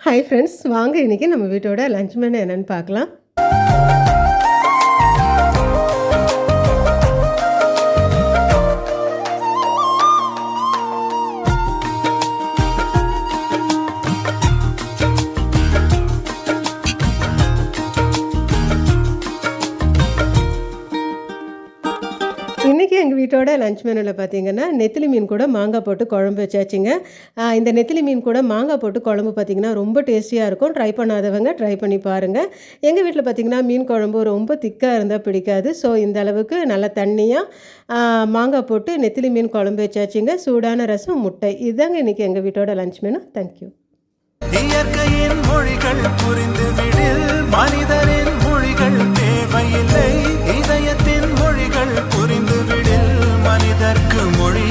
Hi friends, வாங்க இன்றைக்கி நம்ம வீட்டோட லஞ்ச் மெனு என்னென்னு பார்க்கலாம். இன்றைக்கி எங்கள் வீட்டோட லஞ்ச் மெனுவில் பார்த்திங்கன்னா நெத்திலி மீன் கூட மாங்காய் போட்டு குழம்பு வச்சாச்சுங்க. இந்த நெத்திலி மீன் கூட மாங்காய் போட்டு குழம்பு பார்த்திங்கன்னா ரொம்ப டேஸ்டியாக இருக்கும். ட்ரை பண்ணாதவங்க ட்ரை பண்ணி பாருங்கள். எங்கள் வீட்டில் பார்த்திங்கன்னா மீன் குழம்பு ரொம்ப திக்காக இருந்தால் பிடிக்காது. ஸோ இந்த அளவுக்கு நல்லா தண்ணியாக மாங்காய் போட்டு நெத்திலி மீன் குழம்பு வச்சாச்சுங்க. சூடான ரசம், முட்டை. இதுதாங்க இன்றைக்கி எங்கள் வீட்டோட லஞ்ச் மெனு. தேங்க்யூ. இயற்கையின் மொழிகள் புரிந்துவிடில் மனிதரின் மொழிகள் தேவையில்லை. இதயத்தின் மொழிகள் புரிந்துவிடில் மனிதர்க்கு மொழி